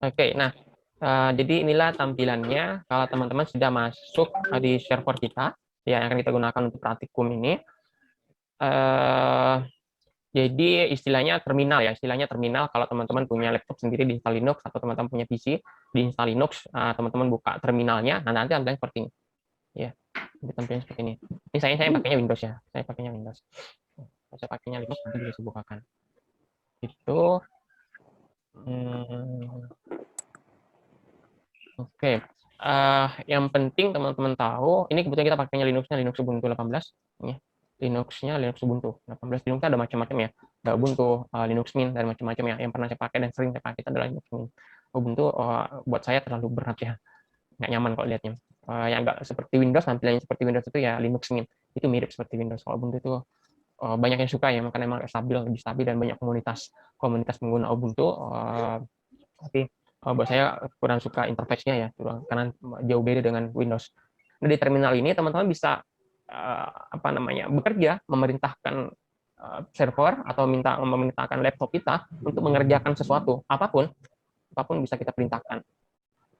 Oke, nah jadi inilah tampilannya kalau teman-teman sudah masuk di server kita ya, yang akan kita gunakan untuk praktikum ini. Eh, jadi istilahnya terminal ya, istilahnya terminal kalau teman-teman punya laptop sendiri di install Linux atau teman-teman punya PC di install Linux, teman-teman buka terminalnya, nah nanti tampilannya seperti ini. Ya, nanti tampilannya seperti ini. Ini saya pakainya Windows ya, saya pakainya Windows. Kalau saya pakainya Linux nanti bisa saya bukakan. Itu oke. Yang penting teman-teman tahu, ini kebetulan kita pakainya Linuxnya Linux Ubuntu 18. Ya. Linuxnya Linux Ubuntu 18. Linux ada macam-macam ya. Ada Ubuntu, Linux Mint, dan macam-macam ya. Yang pernah saya pakai dan sering saya pakai itu adalah Linux Mint. Ubuntu buat saya terlalu berat ya. Nggak nyaman kalau lihatnya. Yang nggak seperti Windows, tampilannya seperti Windows itu ya Linux Mint. Itu mirip seperti Windows. Kalau Ubuntu itu banyak yang suka ya, makanya emang stabil, lebih stabil, dan banyak komunitas pengguna Ubuntu. Tapi buat saya kurang suka interface-nya ya, karena jauh beda dengan Windows. Nah, di terminal ini teman-teman bisa bekerja, memerintahkan server atau memerintahkan laptop kita untuk mengerjakan sesuatu, apapun bisa kita perintahkan.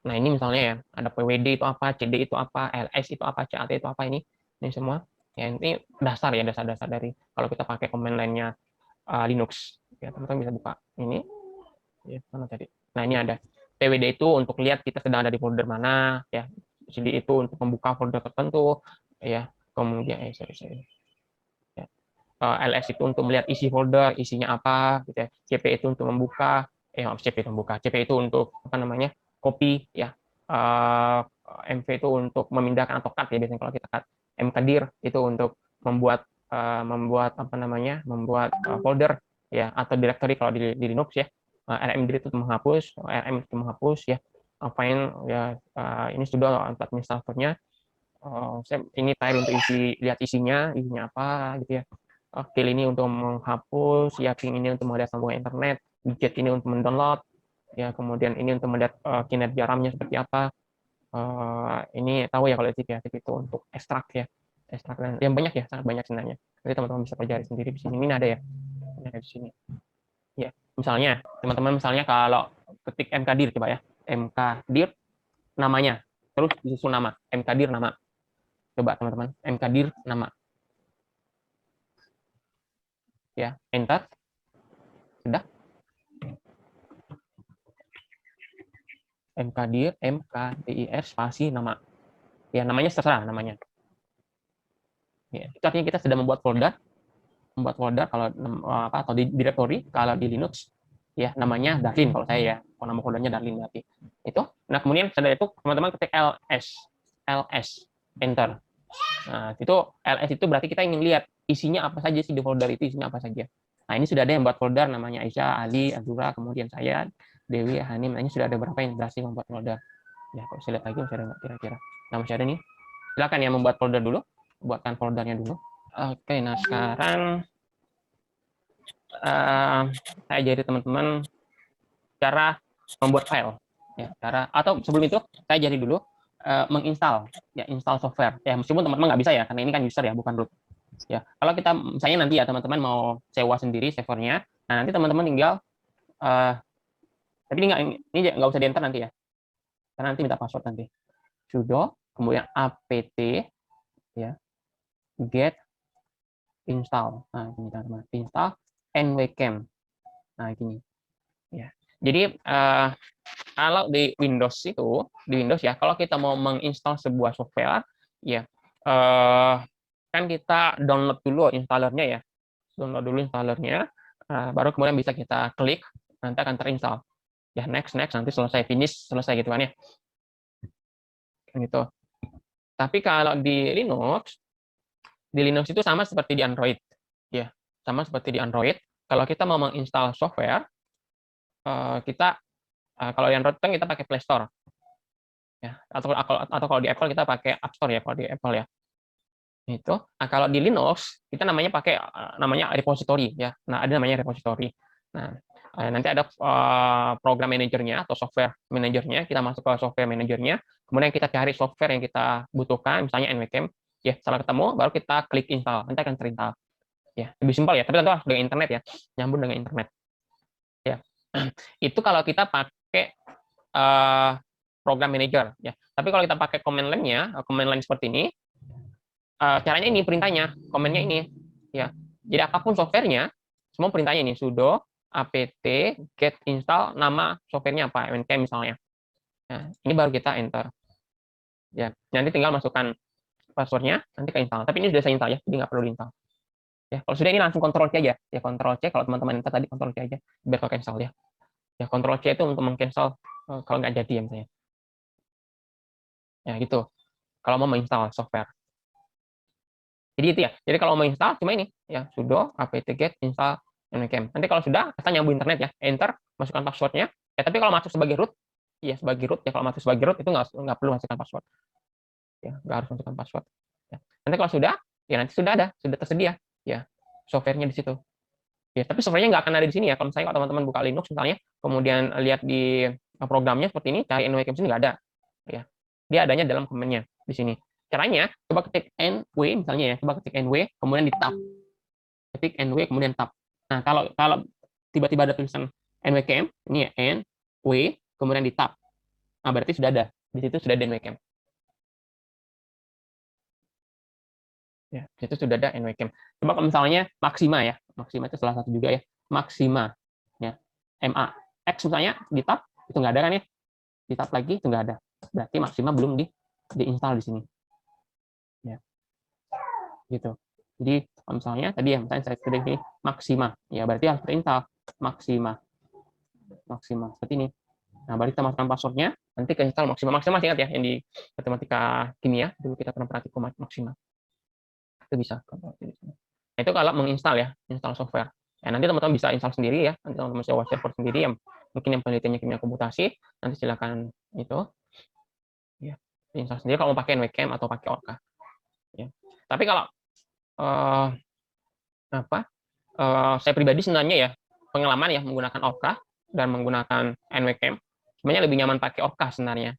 Nah, ini misalnya ya, ada PWD itu apa, CD itu apa, LS itu apa, CAT itu apa, ini semua. Ya, ini dasar-dasar dari kalau kita pakai command line-nya Linux. Ya, teman-teman bisa buka ini. Ya, mana tadi? Nah, ini ada PWD itu untuk lihat kita sedang ada di folder mana, ya. CD itu untuk membuka folder tertentu, ya. Kemudian, sorry. Ya. LS itu untuk melihat isi folder, isinya apa, gitu ya. CP itu untuk membuka, CP itu membuka. CP itu untuk apa namanya, copy, ya. MV itu untuk memindahkan atau cut ya, biasanya kalau kita cut. MKdir itu untuk membuat folder ya, atau directory kalau di Linux ya. RMdir itu menghapus, RM itu menghapus ya. File ya, ini sudah untuk administratornya. Ini file untuk lihat isinya apa gitu ya. Kill ini untuk menghapus, ya ping ini untuk melihat sambungan internet, widget ini untuk mendownload, ya kemudian ini untuk melihat kinerja RAM-nya seperti apa. Ini tahu ya kalau tip itu untuk ekstrak ya, ekstrak dan yang banyak ya, sangat banyak sebenarnya. Jadi teman-teman bisa pelajari sendiri di sini. Ini ada ya, ini ada di sini. Ya, misalnya teman-teman kalau ketik mkdir coba ya, mkdir namanya, terus disusun nama, mkdir nama. Coba teman-teman, mkdir nama. Ya, enter. Sudah. mkdir spasi nama. Ya, namanya terserah namanya. Ya, itu artinya kita sudah membuat folder kalau atau di directory kalau di Linux ya, namanya Darlin kalau saya ya, kalau nama foldernya Darlin berarti itu. Nah, kemudian setelah itu teman-teman ketik ls enter. Nah, itu ls itu berarti kita ingin lihat isinya apa saja sih, di folder itu isinya apa saja. Nah, ini sudah ada yang buat folder namanya Aisyah, Ali, Azura, kemudian saya, Dewi, Hanim. Nah, ini sudah ada berapa yang berhasil membuat folder ya. Kalau saya lihat lagi masih ada nggak kira-kira. Nah, masih ada nih. Silakan ya membuat folder dulu, buatkan foldernya dulu. Oke, nah sekarang saya jadi teman-teman cara membuat file ya, atau sebelum itu saya jadi dulu menginstal ya, install software ya, meskipun teman-teman nggak bisa ya karena ini kan user ya, bukan root ya. Kalau kita misalnya nanti ya teman-teman mau sewa sendiri servernya, nah nanti teman-teman tinggal uh, tapi ini nggak usah dienter nanti ya, karena nanti minta password nanti. Sudo kemudian apt ya, get install. Nah ini teman-teman, install nwcam. Nah gini ya. Jadi kalau di Windows ya, kalau kita mau menginstal sebuah software ya, kan kita download dulu installernya ya, baru kemudian bisa kita klik, nanti akan terinstall ya. Next nanti selesai gitu kan ya, gitu. Tapi kalau di Linux itu sama seperti di Android ya, sama seperti di Android. Kalau kita mau menginstal software, kita kalau di Android kan kita pakai Play Store ya, atau kalau di Apple kita pakai App Store ya, kalau di Apple ya itu. Nah, kalau di Linux kita namanya repository ya. Nah, ada namanya repository. Nah, nanti ada program manajernya atau software manajernya. Kita masuk ke software manajernya, kemudian kita cari software yang kita butuhkan, misalnya nwcam ya. Setelah ketemu baru kita klik install, nanti akan terinstall ya. Lebih simpel ya, tapi tentu harus dengan internet ya, nyambung dengan internet ya. Itu kalau kita pakai program manager ya. Tapi kalau kita pakai command line-nya, command line seperti ini, caranya ini perintahnya, komennya ini ya. Jadi apapun softwarenya, semua perintahnya ini sudo apt get install, nama softwarenya apa, MNK misalnya. Nah, ini baru kita enter. Ya, nanti tinggal masukkan passwordnya, nanti ke install. Tapi ini sudah saya install ya, jadi nggak perlu diinstal. Ya, kalau sudah ini langsung Ctrl C aja. Ya, Ctrl C kalau teman-teman enter tadi Ctrl C aja biar kalau cancel ya. Ya, Ctrl C itu untuk meng-cancel kalau nggak jadi ya misalnya. Ya, gitu. Kalau mau menginstal software. Jadi itu ya. Jadi kalau mau install cuma ini ya sudo apt-get install npm. Nanti kalau sudah kita nyambung internet ya, enter, masukkan passwordnya. Ya tapi kalau masuk sebagai root, ya sebagai root ya, kalau masuk sebagai root itu nggak perlu masukkan password. Ya nggak harus masukkan password. Ya. Nanti kalau sudah, ya nanti sudah ada, sudah tersedia ya softwarenya di situ. Ya tapi softwarenya nggak akan ada di sini ya. Kalau misalnya teman-teman buka Linux misalnya, kemudian lihat di programnya seperti ini, cari npm sini nggak ada. Ya dia adanya dalam komennya di sini. Caranya, coba ketik nw misalnya ya, coba ketik nw, kemudian di tab. Ketik nw, kemudian tab. Nah, kalau tiba-tiba ada tulisan nwcam, ini ya, nw, kemudian di tab. Nah, berarti sudah ada. Di situ sudah ada nwcam. Ya, di situ sudah ada nwcam. Coba kalau misalnya Maxima ya, Maxima itu salah satu juga ya, Maxima. Ya, MA. X misalnya di tab, itu nggak ada kan ya? Di tab lagi, itu nggak ada. Berarti Maxima belum diinstal di sini. Ya. Gitu. Jadi misalnya tadi ya, misalnya saya klik ini Maxima, ya berarti harus terinstall Maxima, seperti ini. Nah, baru kita masukkan passwordnya, nanti ke install Maxima. Maxima masih ingat ya, yang di matematika kimia dulu kita pernah praktikum Maxima. Itu bisa. Nah, itu kalau menginstal ya, install software. Ya, nanti teman-teman bisa install sendiri ya, nanti teman-teman sewa server sendiri yang mungkin yang penelitiannya kimia komputasi, nanti silakan itu ya install sendiri kalau mau pakai NWCAM atau pakai Orca. Ya. Tapi kalau saya pribadi sebenarnya ya pengalaman ya menggunakan Orca dan menggunakan NWCAM sebenarnya lebih nyaman pakai Orca sebenarnya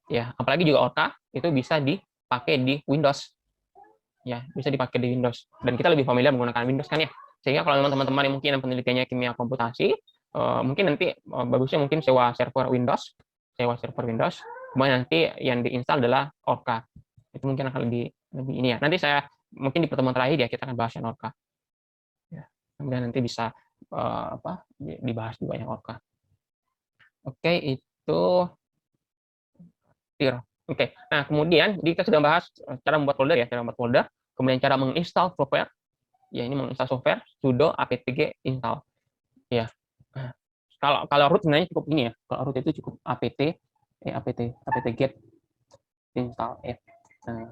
ya, apalagi juga Orca itu bisa dipakai di Windows ya, bisa dipakai di Windows dan kita lebih familiar menggunakan Windows kan ya, sehingga kalau teman-teman yang mungkin yang penelitiannya kimia komputasi mungkin nanti bagusnya mungkin sewa server Windows, kemudian nanti yang diinstal adalah Orca, itu mungkin akan lebih ini ya, nanti saya mungkin di pertemuan terakhir ya kita akan bahas yang Orca. Kemudian nanti bisa dibahas juga yang Orca. Oke, itu tier. Oke, nah kemudian kita sudah bahas cara membuat folder ya, kemudian cara menginstal software. Ya, ini menginstal software sudo apt-get install. Ya. Kalau root sebenarnya cukup ini ya. Kalau root itu cukup apt-get install.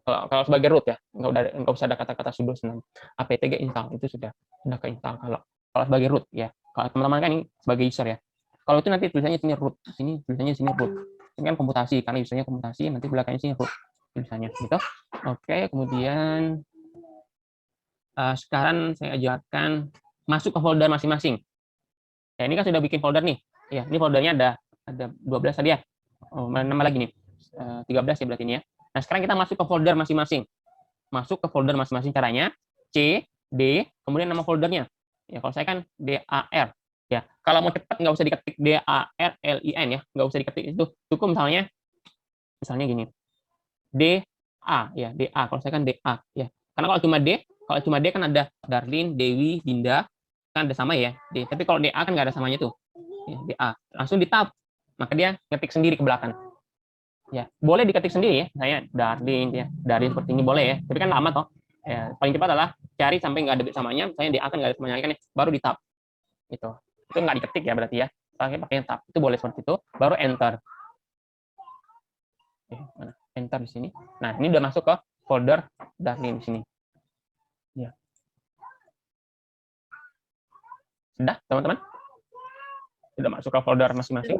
Kalau sebagai root ya, nggak usah ada kata-kata sudo sebenarnya. apt-get install itu sudah keinstall kalau sebagai root ya. Kalau teman-teman kan ini sebagai user ya. Kalau itu nanti tulisannya sini root, tulisannya sini root. Ini kan komputasi, karena usernya komputasi, nanti belakangnya sini root tulisannya gitu. Oke, kemudian sekarang saya ajarkan masuk ke folder masing-masing. Ya, ini kan sudah bikin folder nih. Ya, ini foldernya ada 12 tadi ya. Oh, nama lagi nih. 13 ya berarti ini ya. Nah, sekarang kita masuk ke folder masing-masing. Caranya C, D, kemudian nama foldernya. Ya, kalau saya kan DAR. Ya, kalau mau cepat nggak usah diketik DARLIN ya, nggak usah diketik itu. Cukup misalnya gini. DA ya, DA. Kalau saya kan DA ya. Karena kalau cuma D kan ada Darlin, Dewi, Dinda, kan ada sama ya. D. Tapi kalau DA kan nggak ada samanya tuh. Ya, DA. Langsung di tab. Maka dia ngetik sendiri ke belakang. Ya, boleh diketik sendiri ya. Saya Darlin ya. Darlin seperti ini boleh ya. Tapi kan lama toh. Ya, paling cepat adalah cari sampai nggak ada samanya. Misalnya DA kan nggak ada samanya kan ya. Baru di tab. Gitu. Itu nggak diketik ya berarti ya. Pakai tab. Itu boleh seperti itu. Baru enter. Enter di sini. Nah, ini udah masuk ke folder Darlin di sini. Ya. Sudah, teman-teman? Sudah masuk ke folder masing-masing?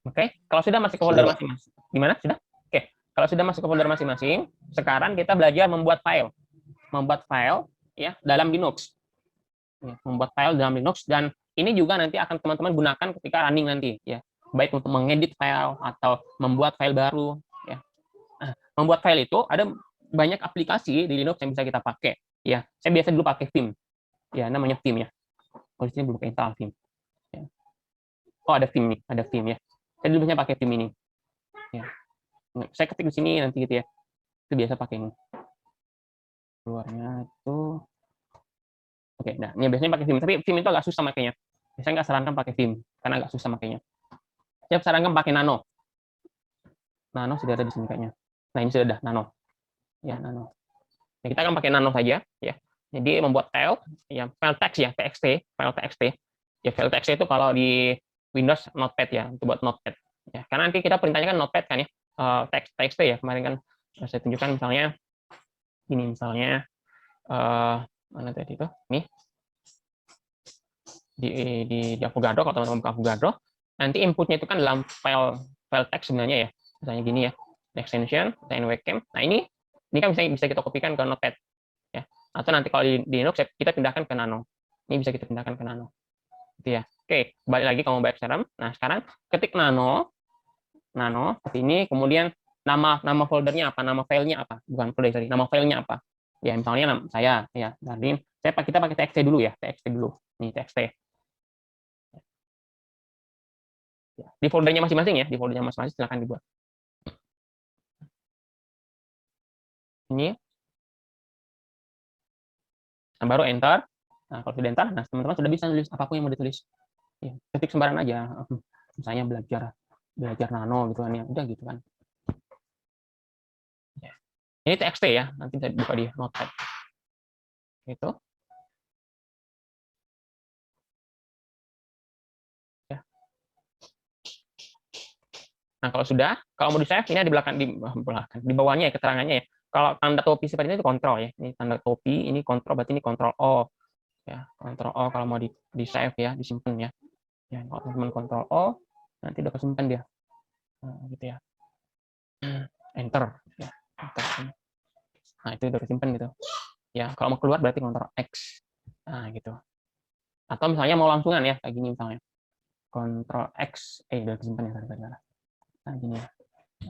Oke, kalau sudah masuk ke folder masing-masing. Gimana? Sudah? Oke, kalau sudah masuk ke folder masing-masing, sekarang kita belajar membuat file. Ya dalam Linux. Ya, membuat file dalam Linux, dan ini juga nanti akan teman-teman gunakan ketika running nanti ya. Baik untuk mengedit file atau membuat file baru ya. Nah, membuat file itu ada banyak aplikasi di Linux yang bisa kita pakai ya. Saya biasa dulu pakai Vim. Ya, namanya Vim ya. Oh, di sini belum install Vim. Ya. Oh, ada Vim nih, ya. Saya dulu biasanya pakai Vim ini. Ya. Saya ketik di sini nanti gitu ya. Itu biasa pakai ini. Keluarnya itu. Oke, nah ini biasanya pakai Vim. Tapi Vim itu agak susah makanya. Saya nggak sarankan pakai Vim karena agak susah makanya. Saya sarankan pakai Nano. Nano sudah ada di sini kayaknya. Nah ini sudah ada Nano. Ya Nano. Nah, kita akan pakai Nano saja. Ya. Jadi membuat file, ya file text ya, txt, file txt. Ya file txt itu kalau di Windows Notepad ya, untuk buat Notepad. Ya, karena nanti kita perintahnya kan Notepad kan ya, txt ya. Kemarin kan saya tunjukkan misalnya ini misalnya mana tadi itu? Nih di Avogadro, kalau teman-teman buka Avogadro, nanti inputnya itu kan dalam file text sebenarnya ya. Misalnya gini ya, extension, webcam. Nah ini kan bisa kita kopikan ke Notepad ya. Atau nanti kalau di Linux kita pindahkan ke Nano. Ini bisa kita pindahkan ke Nano. Gitu ya. Oke, balik lagi kamu baik serem. Nah, sekarang ketik Nano seperti ini, kemudian nama foldernya apa, nama filenya apa, bukan folder sorry, nama filenya apa. Ya, misalnya saya ya, Darlin, kita pakai txt dulu ya, txt dulu. Nih txt. Ya, di foldernya masing-masing ya, di foldernya masing-masing silakan dibuat. Ini. Nah, baru enter. Nah, kalau sudah enter, nah teman-teman sudah bisa nulis apapun yang mau ditulis. Ya, ketik sembarangan aja. Misalnya belajar nano gitu kan ya, udah gitu kan. Ya. Ini txt ya, nanti bisa buka di notepad. Itu. Ya. Nah, kalau mau di save ini di belakang di bawahnya ya keterangannya ya. Kalau tanda topi seperti ini itu kontrol ya. Ini tanda topi, ini kontrol, berarti ini kontrol O. Ya, kontrol O kalau mau di save ya, disimpan ya. Ya, kalau teman-teman kontrol O, nanti udah kesimpan dia. Nah, gitu ya. Enter ya. Enter. Nah, itu udah kesimpan gitu. Ya, kalau mau keluar berarti kontrol X. Nah, gitu. Atau misalnya mau langsungan ya, kayak gini misalnya. Kontrol X, udah kesimpan ya, nah, gini ya.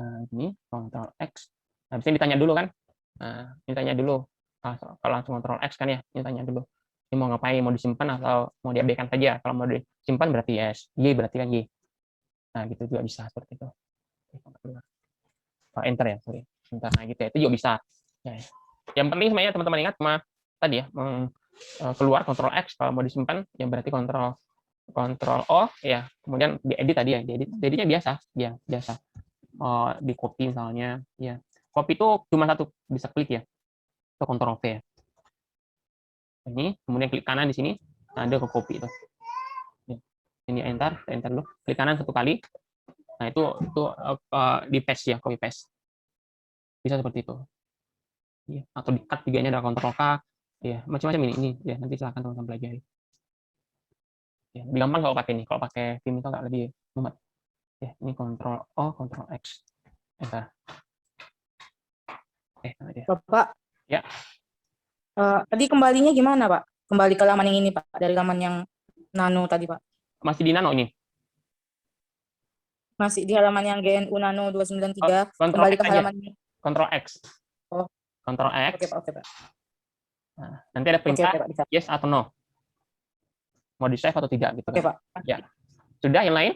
Nah, gini, kontrol X. Nah, bisa ditanya dulu kan? Nah, ini tanya dulu. Kalau langsung kontrol X kan ya, ini tanya dulu. Ini mau ngapain? Mau disimpan atau mau diabaikan saja? Kalau mau disimpan berarti yes. Y berarti kan Y. Nah, gitu juga bisa seperti itu. Enter ya, sorry. Enter. Nah, gitu ya. Itu juga bisa. Ya, ya. Yang penting sebenarnya teman-teman ingat sama tadi ya, keluar kontrol X kalau mau disimpan, yang berarti kontrol O ya. Kemudian diedit tadi ya, dieditnya biasa, ya biasa. Di copy misalnya, ya. Copy itu cuma satu, bisa klik ya. Itu kontrol V ya. Ini, kemudian klik kanan di sini, ada ke copy itu. Ini enter dulu. Klik kanan satu kali. Nah, itu di paste ya, copy paste. Bisa seperti itu. Ya, atau di cut juga ini ada kontrol K. Ya, macam-macam ini ya, nanti silahkan teman-teman pelajari. Ya, lebih gampang kalau pakai ini. Kalau pakai Vim itu agak lebih mumet. Ya, ini kontrol O, kontrol X. Enter. Bapak. Ya. Tadi kembalinya gimana, Pak? Kembali ke laman yang ini, Pak. Dari laman yang Nano tadi, Pak. Masih di Nano ini? Masih di halaman yang GNU Nano 293. Kembali ke halaman ini. Kontrol X. Oh. Kontrol X. Oke, Pak. Nah, nanti ada perintah yes atau no. Mau di save atau tidak gitu. Oke, Pak. Ya. Sudah yang lain?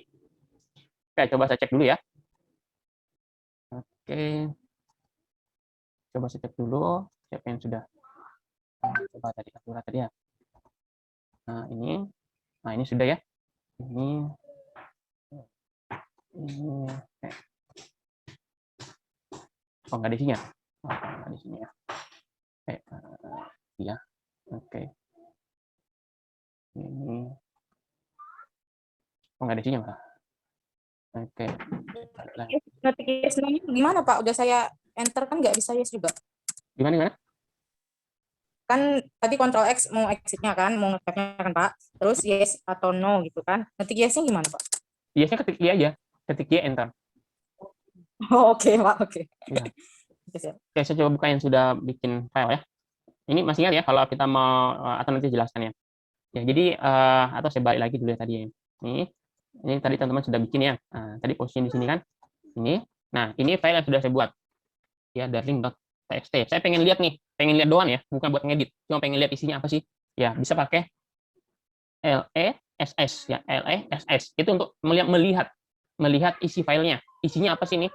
Oke, coba saya cek dulu ya. Oke. Coba saya cek dulu siapa yang sudah. Coba tadi aturan tadi ya. Nah, ini sudah ya. Ini oh nggak di sini ya. Oh, nggak di sini ya. Ya. Oke. Ini oh nggak di sini Pak. Oke. Notifikasinya gimana, Pak? Udah saya enter kan nggak bisa yes juga. Gimana? Kan tadi kontrol X mau exit-nya kan, mau nge-save-nya kan, Pak. Terus yes atau no gitu kan. Ngetik yes-nya gimana, Pak? Yes-nya ketik Y aja. Ketik Y enter. Oh, oke, Pak. Oke. Ya. Oke, saya coba buka yang sudah bikin file ya. Ini masih ingat ya kalau kita mau atau nanti jelaskan ya. Ya, jadi atau saya balik lagi dulu ya tadi ya. Ini tadi teman-teman sudah bikin ya. Nah, tadi posisi di sini kan. Ini. Nah, ini file yang sudah saya buat. Ya, darling.txt. Saya pengen lihat doang ya, bukan buat ngedit. Cuma pengen lihat isinya apa sih. Ya, bisa pakai LESS ya, LESS. Itu untuk melihat melihat isi filenya. Isinya apa sih ini?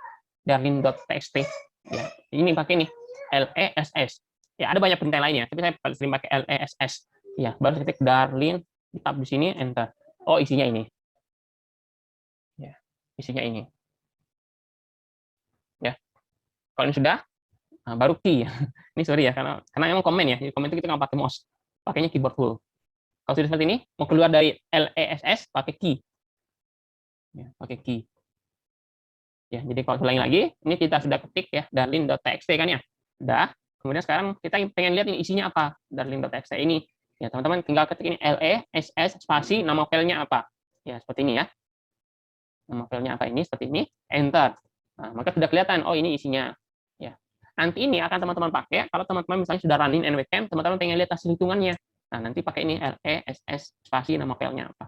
Darlin.txt. Ya, ini pakai nih less. Ya, ada banyak perintah lainnya, tapi saya sering pakai less. Ya, baru saya ketik darlin, tab di sini, enter. Oh, isinya ini. Ya, isinya ini. Ya, kalau ini sudah, nah, baru key. Ini sorry ya, karena emang komen ya. Di komen itu kita nggak pakai mouse, pakainya keyboard full. Kalau sudah seperti ini, mau keluar dari less, pakai key. Ya, pakai key. Ya, jadi kalau ulangi lagi, ini kita sudah ketik ya, darlin.txt kan ya. Udah. Kemudian sekarang kita pengen lihat ini isinya apa, darlin.txt ini. Ya, teman-teman tinggal ketik ini less spasi nama filenya apa. Ya, seperti ini ya. Nama filenya apa ini, seperti ini, enter. Nah, maka sudah kelihatan, oh ini isinya. Ya. Nanti ini akan teman-teman pakai, kalau teman-teman misalnya sudah running NWCam, teman-teman pengen lihat hasil hitungannya. Nah, nanti pakai ini less spasi nama filenya apa.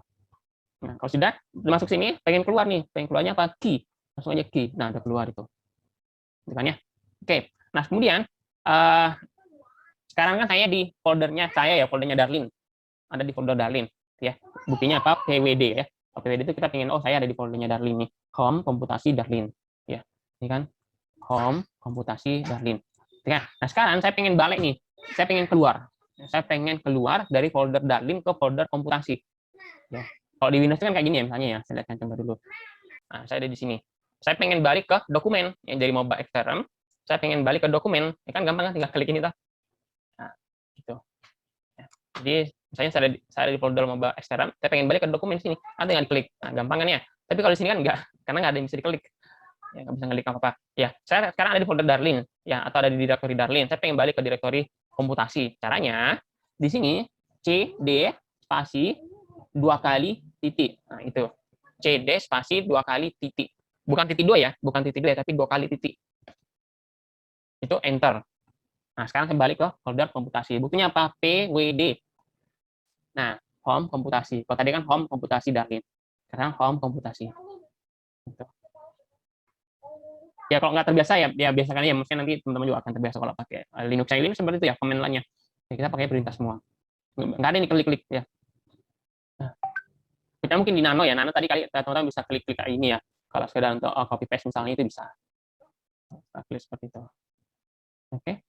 Nah, kalau sudah masuk sini, pengen keluar nih, pengen keluarnya apa? Key. Langsung aja key. Nah, udah keluar itu. Bukan ya? Oke. Nah, kemudian sekarang kan saya di foldernya foldernya Darlin. Ada di folder Darlin, ya. Buktinya apa? PWD ya. PWD itu kita pengen, oh saya ada di foldernya Darlin nih. Home komputasi Darlin. Ya. Ini kan home komputasi Darlin. Nah, sekarang saya pengen balik nih. Saya pengen keluar. Saya pengen keluar dari folder Darlin ke folder komputasi. Ya. Kalau di Windows kan kayak gini ya misalnya ya. Saya lihatkan contoh dulu. Nah, saya ada di sini. Saya pengen balik ke dokumen yang dari Mobile Xterm. Saya pengen balik ke dokumen, ya kan gampang kan, tinggal klik ini tuh. Nah, gitu. Ya. Jadi misalnya saya ada di folder Mobile Xterm, saya pengen balik ke dokumen sini, nanti tinggal diklik. Nah, gampang kan ya. Tapi kalau di sini kan enggak, karena nggak ada yang bisa diklik. Ya, nggak bisa ngeklik apa-apa. Ya, saya sekarang ada di folder Darlin, ya, atau ada di direktori Darlin. Saya pengen balik ke direktori komputasi. Caranya di sini cd spasi 2 kali titik. Nah, itu. CD spasi 2 kali titik. Bukan titik 2 ya, bukan titik 2 ya, tapi 2 kali titik. Itu enter. Nah, sekarang saya balik ke folder komputasi. Buktinya apa? PWD. Nah, home komputasi. Kalau tadi kan home komputasi Darlin. Sekarang home komputasi. Gitu. Ya kalau nggak terbiasa ya biasakan ya, mungkin nanti teman-teman juga akan terbiasa kalau pakai Linux. Saya ini seperti itu ya, command line-nya. Ya, kita pakai perintah semua. Nggak ada nih klik-klik ya. Nah, kita mungkin di Nano ya. Nano tadi kali teman-teman bisa klik-klik kayak ini ya. Kalau sekedar untuk copy paste misalnya itu bisa. Klik seperti itu. Oke.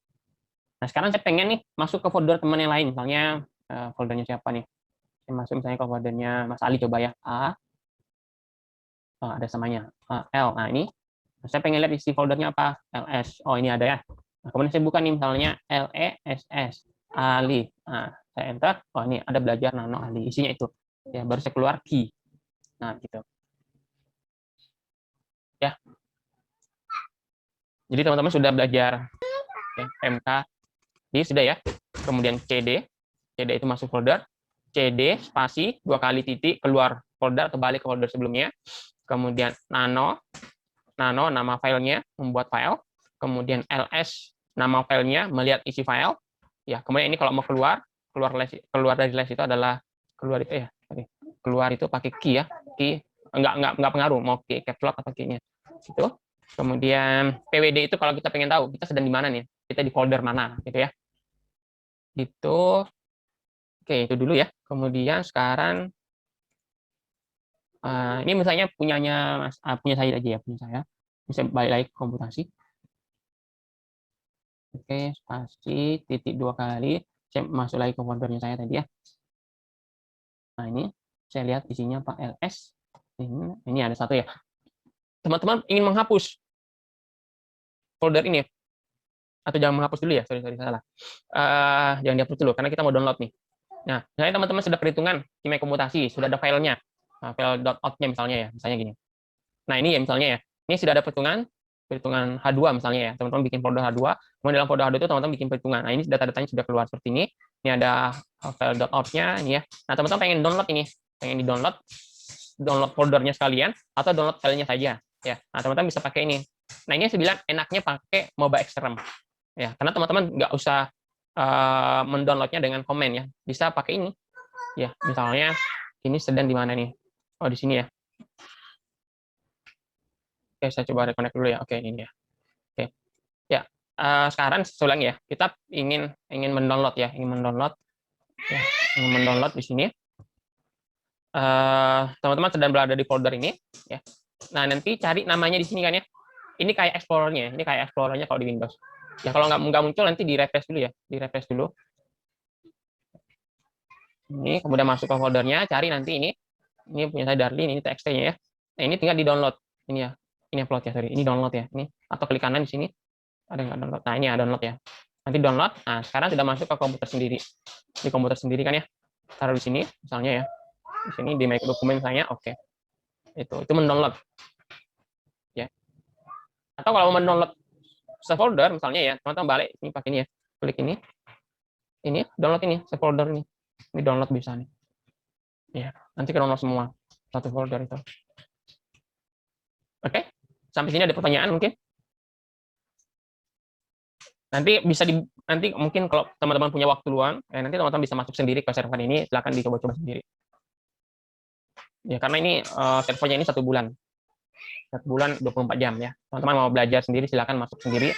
Nah, sekarang saya pengen nih masuk ke folder teman yang lain. Misalnya foldernya siapa nih? Saya masuk misalnya ke foldernya Mas Ali, coba ya. A. Oh, ada samanya. L. Nah, ini. Saya pengen lihat isi foldernya apa. LS. Oh, ini ada ya. Nah, kemudian saya buka nih misalnya LESS. Ali. Nah, saya enter. Oh, ini ada belajar Nano Ali. Isinya itu. Ya, baru saya keluar key. Nah, gitu. Ya. Jadi teman-teman sudah belajar ya, MK. Jadi sudah ya. Kemudian CD. CD itu masuk folder. CD spasi 2 kali titik keluar folder atau balik ke folder sebelumnya. Kemudian Nano nama filenya, membuat file. Kemudian LS nama filenya, melihat isi file. Ya, kemudian ini kalau mau keluar dari les itu adalah keluar itu ya. Keluar itu pakai key ya. Key enggak pengaruh mau key caps lock atau key-nya. Itu. Kemudian PWD itu kalau kita pengen tahu kita sedang di mana nih. Kita di folder mana gitu ya. Itu oke, itu dulu ya. Kemudian sekarang ini misalnya punyanya punya saya aja ya, punya saya. Bisa balik lagi ke komputasi. Oke, spasi titik 2 kali. Saya masuk lagi ke foldernya saya tadi ya. Nah, ini saya lihat isinya Pak LS. Ini ada satu ya. Teman-teman ingin menghapus folder ini atau jangan menghapus dulu ya, sorry salah. Jangan dihapus dulu karena kita mau download nih. Nah, misalnya teman-teman sudah perhitungan kimia komputasi, sudah ada filenya, file .out-nya misalnya gini. Nah, ini ya misalnya ya, ini sudah ada perhitungan H2 misalnya ya, teman-teman bikin folder H2, kemudian dalam folder H2 itu teman-teman bikin perhitungan. Nah, ini data-datanya sudah keluar seperti ini. Ini ada file .out-nya ini ya. Nah, teman-teman pengen download ini, pengen download foldernya sekalian atau download filenya saja ya. Nah, teman-teman bisa pakai ini. Nah, ini saya bilang enaknya pakai Mobile Xterm. Ya, karena teman-teman nggak usah mendownloadnya dengan komen ya, bisa pakai ini ya, misalnya ini sedang di mana nih, oh di sini ya. Oke, saya coba reconnect dulu ya. Oke, ini ya. Oke ya, sekarang seulang ya, kita ingin mendownload ya, ingin mendownload di sini. Teman-teman sedang berada di folder ini ya. Nah, nanti cari namanya di sini kan ya. Ini kayak Explorer-nya kalau di Windows. Ya kalau nggak muncul nanti di-refresh dulu ya, di-refresh dulu. Ini kemudian masuk ke foldernya, cari nanti ini punya saya Darlin, ini txt-nya ya. Nah, ini tinggal di-download. Ini ya. Ini upload ya, sorry. Ini download ya. Ini atau klik kanan di sini. Ada nggak download? Nah, ini ya download ya. Nanti download. Nah, sekarang sudah masuk ke komputer sendiri. Di komputer sendiri kan ya. Taruh di sini misalnya ya. Di sini di make dokumen saya, oke. Itu mendownload ya. Atau kalau mau mendownload folder misalnya ya, teman-teman balik ini pakai ini ya. Klik ini download ini folder ini. Ini download bisa nih. Ya, nanti ke download semua satu folder itu. Oke. Sampai sini ada pertanyaan mungkin? Nanti mungkin kalau teman-teman punya waktu luang, nanti teman-teman bisa masuk sendiri ke server ini, silakan dicoba-coba sendiri. Ya, karena ini servernya ini 1 bulan. 1 bulan 24 jam ya. Teman-teman mau belajar sendiri silakan masuk sendiri,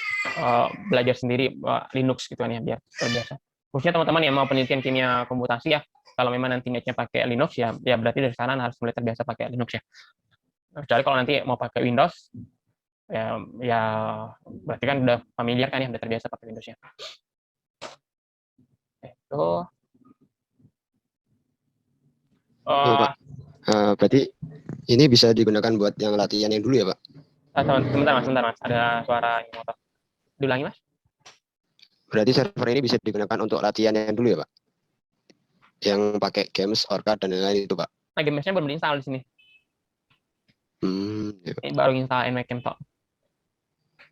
belajar sendiri Linux gitu kan ya, biar terbiasa. Khususnya teman-teman yang mau penelitian kimia komputasi ya, kalau memang nanti netnya pakai Linux ya berarti dari sekarang harus mulai terbiasa pakai Linux ya. Kecuali kalau nanti mau pakai Windows ya berarti kan udah familiar kan ya, udah terbiasa pakai Windows ya. Itu Pak. Berarti ini bisa digunakan buat yang latihan yang dulu ya, Pak? sebentar mas, ada suara motor. Diulangi mas. Berarti server ini bisa digunakan untuk latihan yang dulu ya, Pak? Yang pakai games, Orca dan lain-lain itu, Pak? Nah, gamesnya belum diinstal di sini. Ya, Ini baru install NVCam Talk.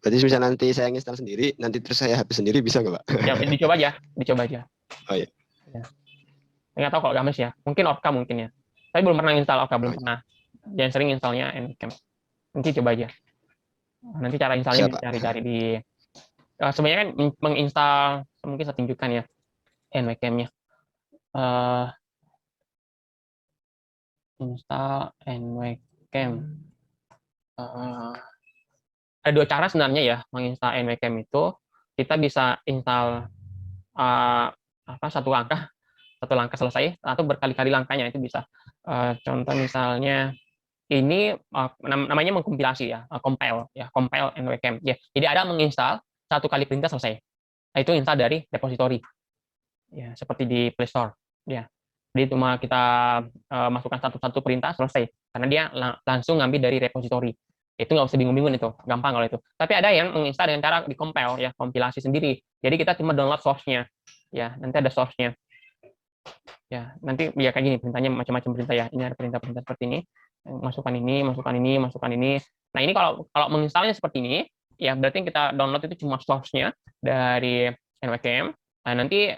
Berarti misalnya nanti saya install sendiri, nanti terus saya hapus sendiri bisa nggak, Pak? Ya, dicoba aja. Oh iya. Ya. Nggak tahu kalau games ya, mungkin Orca mungkin ya. Tapi belum pernah install Orca, belum pernah. Jangan sering installnya NVCam. Nanti coba aja. Nanti cara installnya bisa cari-cari di. Sebenarnya kan menginstal mungkin saya tunjukkan ya NVCam-nya. Install NVCam. Ada 2 cara sebenarnya ya menginstal NVCam itu. Kita bisa install satu langkah selesai atau berkali-kali langkahnya itu bisa. Contoh misalnya ini namanya mengkompilasi ya, compile NVCam ya. Jadi ada menginstal 1 kali perintah selesai. Nah, itu install dari repository ya, seperti di Play Store ya. Jadi cuma kita masukkan satu perintah selesai karena dia langsung ngambil dari repository. Itu nggak usah bingung-bingung, itu gampang kalau itu. Tapi ada yang menginstal dengan cara dikompil ya, kompilasi sendiri. Jadi kita cuma download source-nya ya, nanti ada source-nya ya. Nanti ya kayak gini perintahnya, macam-macam perintah ya. Ini ada perintah-perintah seperti ini, masukkan ini. Nah, ini kalau menginstalnya seperti ini ya, berarti kita download itu cuma source-nya dari NVCam. Nah, nanti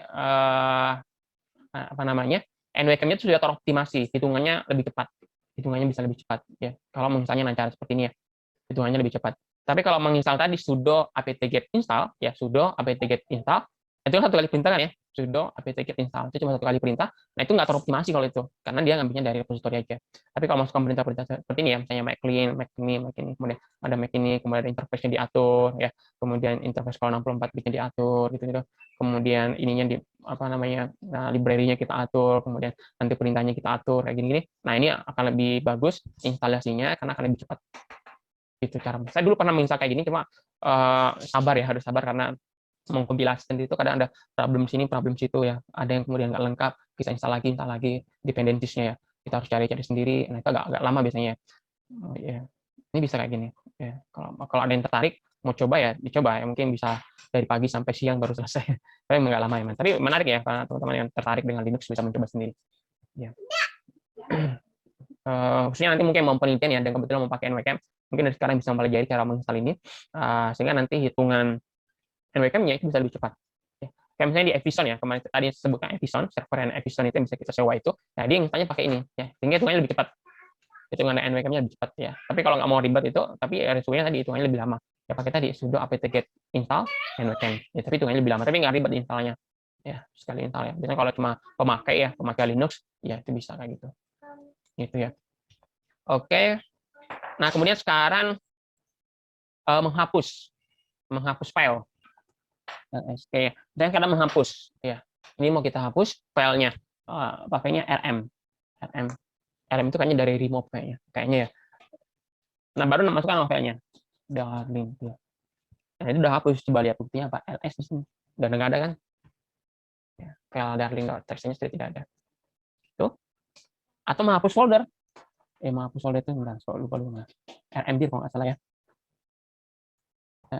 NVCam-nya itu sudah teroptimasi, hitungannya lebih cepat, hitungannya bisa lebih cepat ya. Kalau misalnya cara seperti ini ya, hitungannya lebih cepat. Tapi kalau menginstal tadi sudo apt-get install ya, sudo apt-get install, itu kan 1 kali perintah kan ya, sudo apt-get install itu cuma 1 kali perintah. Nah, itu nggak teroptimasi kalau itu, karena dia ngambilnya dari repository aja. Tapi kalau masukkan perintah-perintah seperti ini ya, misalnya make clean, make ini, kemudian ada make ini, kemudian ada interface-nya diatur ya, kemudian interface kalau 64 bitnya diatur gitu. Kemudian ininya library-nya kita atur, kemudian nanti perintahnya kita atur kayak gini-gini. Nah, ini akan lebih bagus instalasinya karena akan lebih cepat. Itu cara. Saya dulu pernah menginstal kayak gini, cuma harus sabar karena mengkompilasi sendiri itu kadang ada problem sini, problem situ ya. Ada yang kemudian nggak lengkap, bisa install lagi dependencies-nya ya. Kita harus cari sendiri. Nah, itu agak lama biasanya. Ya. Ini bisa kayak gini. Ya. Kalau ada yang tertarik mau coba ya dicoba ya. Mungkin bisa dari pagi sampai siang baru selesai. Tapi nggak lama ya, man. Tapi menarik ya, karena teman-teman yang tertarik dengan Linux bisa mencoba sendiri. Ya. Khususnya nanti mungkin mau penelitian ya, dan kebetulan mau pakai NVCam, mungkin dari sekarang bisa mempelajari cara menginstal ini, sehingga nanti hitungan NVCam-nya itu bisa lebih cepat. Ya. Kayak misalnya di Epson ya, kemarin tadi sebutkan Epson, server yang Epson itu yang bisa kita sewa itu, nah dia installnya pakai ini, ya, sehingga hitungannya lebih cepat. Hitungan NVCam-nya lebih cepat ya. Tapi kalau nggak mau ribet itu, tapi resikonya tadi hitungannya lebih lama. Ya pakai tadi sudo apt-get install NVCam. Ya, tapi hitungannya lebih lama, tapi nggak ribet instalnya. Ya, sekali install ya. Biasanya kalau cuma pemakai Linux, ya itu bisa kayak gitu. Gitu ya. Oke. Nah, kemudian sekarang menghapus file. Oke. Dan sekarang menghapus ya. Ini mau kita hapus filenya. Pakainya RM. RM itu kayaknya dari remove kayaknya ya. Nah, baru masukkan nama filenya. Darling. Nah, itu udah hapus. Coba lihat buktinya apa? ls di sini. Udah nggak ada kan? Ya, file darling.txt-nya sudah tidak ada. Tuh. Atau menghapus folder. Menghapus folder itu enggak, lupa. RMD kalau nggak salah ya.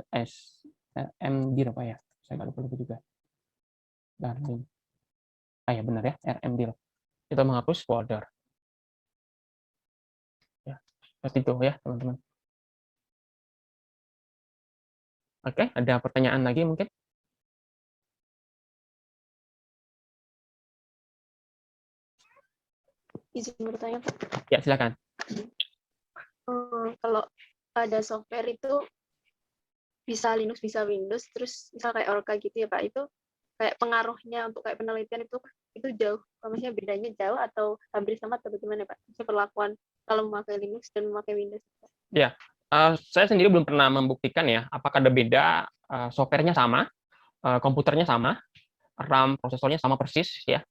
ls RMD apa ya? Saya nggak lupa juga. Darling. Ya benar ya, RMD. Itu menghapus folder. Ya, seperti itu ya, teman-teman. Oke, ada pertanyaan lagi mungkin? Izin bertanya, Pak. Ya, silakan. Kalau ada software itu bisa Linux, bisa Windows, terus misal kayak Orca gitu ya Pak, itu kayak pengaruhnya untuk kayak penelitian itu jauh, maksudnya bedanya jauh atau hampir sama atau bagaimana Pak? Perlakuan kalau memakai Linux dan memakai Windows. Ya, saya sendiri belum pernah membuktikan ya, apakah ada beda, softwarenya sama, komputernya sama, RAM, prosesornya sama persis ya.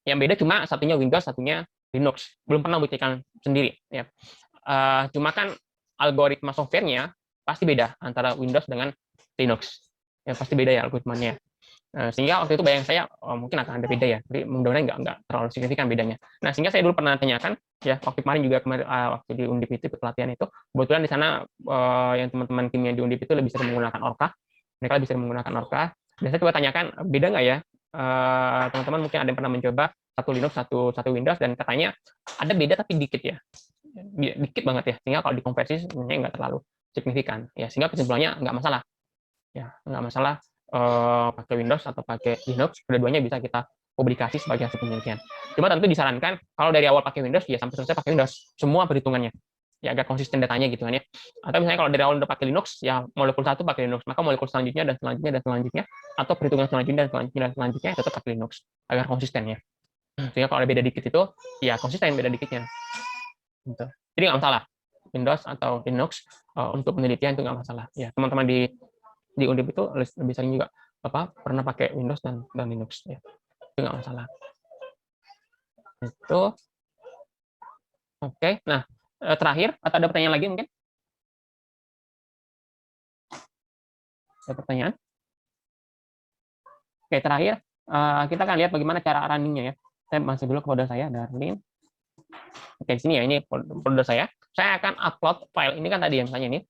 Yang beda cuma satunya Windows, satunya Linux. Belum pernah membuktikan sendiri ya. Cuma kan algoritma softwarenya pasti beda antara Windows dengan Linux. Ya pasti beda ya algoritmanya. Sehingga waktu itu bayang saya mungkin akan ada beda ya. Tapi mudah-mudahan nggak terlalu signifikan bedanya. Nah, sehingga saya dulu pernah tanyakan ya waktu kemarin juga waktu di Undip itu pelatihan itu, kebetulan di sana yang teman-teman kimia di Undip itu lebih sering menggunakan Orca. Mereka lebih sering menggunakan Orca. Dan saya coba tanyakan beda nggak ya? Teman-teman mungkin ada yang pernah mencoba satu Linux, satu Windows, dan katanya ada beda tapi dikit ya. Dikit banget ya. Sehingga kalau dikonversi sebenarnya nggak terlalu signifikan. Ya, sehingga kesimpulannya nggak masalah. Ya, nggak masalah pakai Windows atau pakai Linux, kedua-duanya bisa kita publikasi sebagai hasil penelitian. Cuma tentu disarankan kalau dari awal pakai Windows ya sampai selesai pakai Windows, semua perhitungannya. Ya agar konsisten datanya gitu kan ya. Atau misalnya kalau dari awal udah pakai Linux, ya molekul 1 pakai Linux, maka molekul selanjutnya dan selanjutnya dan selanjutnya, atau perhitungan selanjutnya dan selanjutnya dan selanjutnya tetap pakai Linux agar konsisten ya. Sehingga kalau ada beda dikit itu, ya konsisten beda dikitnya. Gitu. Jadi nggak masalah. Windows atau Linux untuk penelitian itu nggak masalah. Ya teman-teman di Undip itu lebih sering juga pernah pakai Windows dan Linux ya. Itu nggak masalah. Itu oke. Nah, terakhir atau ada pertanyaan lagi mungkin? Ada pertanyaan? Oke, terakhir kita akan lihat bagaimana cara runningnya ya. Saya masuk dulu ke folder saya, Darlin. Oke, di sini ya, ini folder saya. Saya akan upload file. Ini kan tadi yang misalnya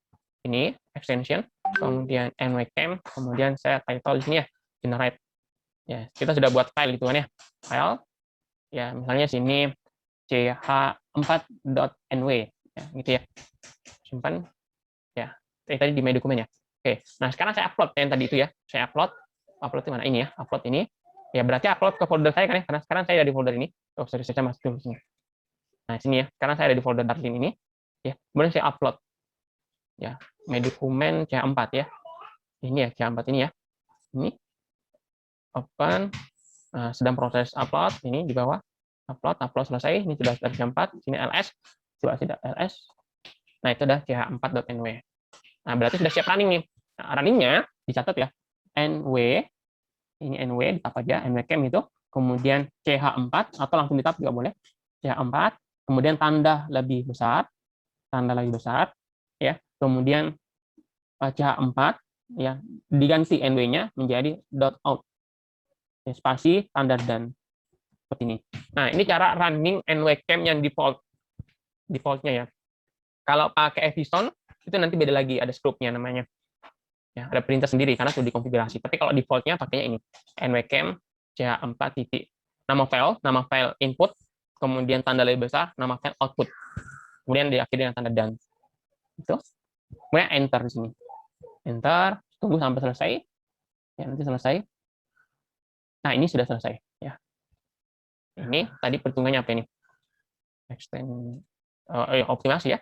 ini extension, kemudian nwcam, kemudian saya title di sini ya, generate. Ya, kita sudah buat file gitu kan ya. File ya, misalnya sini ch4.nw ya, gitu ya. Simpan ya. Tadi di my dokumen ya. Oke. Nah, sekarang saya upload yang tadi itu ya. Saya upload di mana ini ya? Upload ini. Ya, berarti upload ke folder saya kan ya, karena sekarang saya ada di folder ini. Oh, sorry, saya masuk dulu sini. Nah, sini ya. Sekarang saya ada di folder Darlin ini. Ya, kemudian saya upload. Ya, my dokumen C4 ya. Ini ya, C4 ini ya. Ini open. Nah, sedang proses upload ini di bawah. Upload selesai. Ini sudah C4. Sini ls. Coba tidak ls. Nah, itu udah ch4.nw. Nah, berarti sudah siap running nih. Nah, runningnya dicatat ya. nw, ini nw, ditap aja, nwcam itu. Kemudian ch4, atau langsung ditap juga boleh. ch4, kemudian tanda lebih besar, ya. Kemudian ch4, ya, diganti nw-nya menjadi .out. Ya, spasi, tanda dan. Seperti ini. Nah, ini cara running nwcam yang defaultnya ya. Kalau pakai Evison, itu nanti beda lagi, ada script-nya namanya. Ya, ada perintah sendiri karena sudah dikonfigurasi. Tapi kalau defaultnya pakainya ini, nwcam ch4 titik. Nama file input, kemudian tanda lebih besar, nama file output. Kemudian diakhiri dengan tanda dan. Itu. Kemudian enter di sini. Enter, tunggu sampai selesai. Ya, nanti selesai. Nah, ini sudah selesai ya. Ini tadi perhitungannya apa ini? Extend optimasi ya.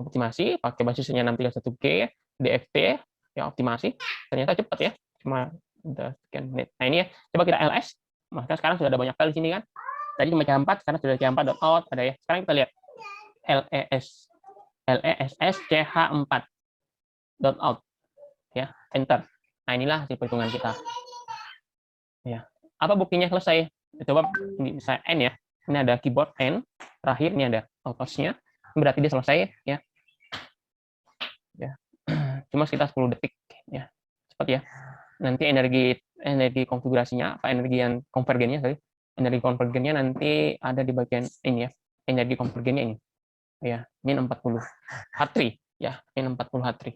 Optimasi pakai basisnya 631G, DFT ya, optimasi. Ternyata cepat ya. Cuma udah sekian menit. Nah, ini ya. Coba kita ls. Maka sekarang sudah ada banyak file di sini kan. Tadi cuma C4, sekarang sudah C4.out ada ya. Sekarang kita lihat less ch4.out ya, enter. Nah, inilah hasil perhitungan kita. Ya. Apa buktinya selesai? Coba ini saya N ya. Ini ada keyboard N. Terakhir ini ada autosnya. Berarti dia selesai ya. cuma sekitar 10 detik ya. Cepat ya. Nanti energi konfigurasinya, apa energi yang konvergennya, sorry. Energi konvergennya nanti ada di bagian ini ya. Energi konvergennya ini. Ya, min 40 H3 ya, min 40 H3.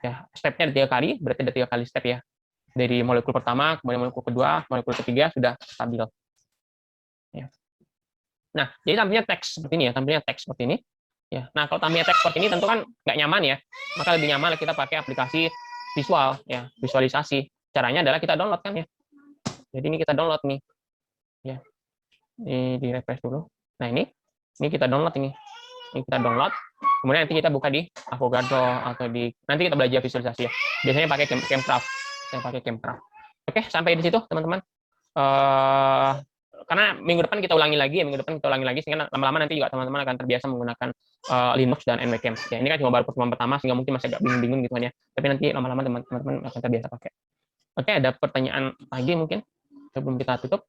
Ya, stepnya ada 3 kali, berarti ada 3 kali step ya. Dari molekul pertama, kemudian molekul kedua, molekul ketiga sudah stabil. Ya. Nah, jadi tampilnya teks seperti ini ya, tampilnya teks seperti ini. Ya. Nah, kalau tampilnya teks seperti ini tentu kan nggak nyaman ya. Maka lebih nyaman kita pakai aplikasi visual ya, visualisasi. Caranya adalah kita download kan ya. Jadi ini kita download nih. Ya. Ini di refresh dulu. Nah, ini kita download ini. Ini kita download. Kemudian nanti kita buka di Avogadro atau di nanti kita belajar visualisasi ya. Biasanya pakai Chemcraft. Saya pakai Chemcraft. Oke, sampai di situ teman-teman. Karena minggu depan kita ulangi lagi, sehingga lama-lama nanti juga teman-teman akan terbiasa menggunakan Linux dan NVCam. Ya, ini kan cuma baru pertemuan pertama, sehingga mungkin masih agak bingung-bingung gitu kan ya. Tapi nanti lama-lama teman-teman akan terbiasa pakai. Oke, ada pertanyaan lagi mungkin sebelum kita tutup?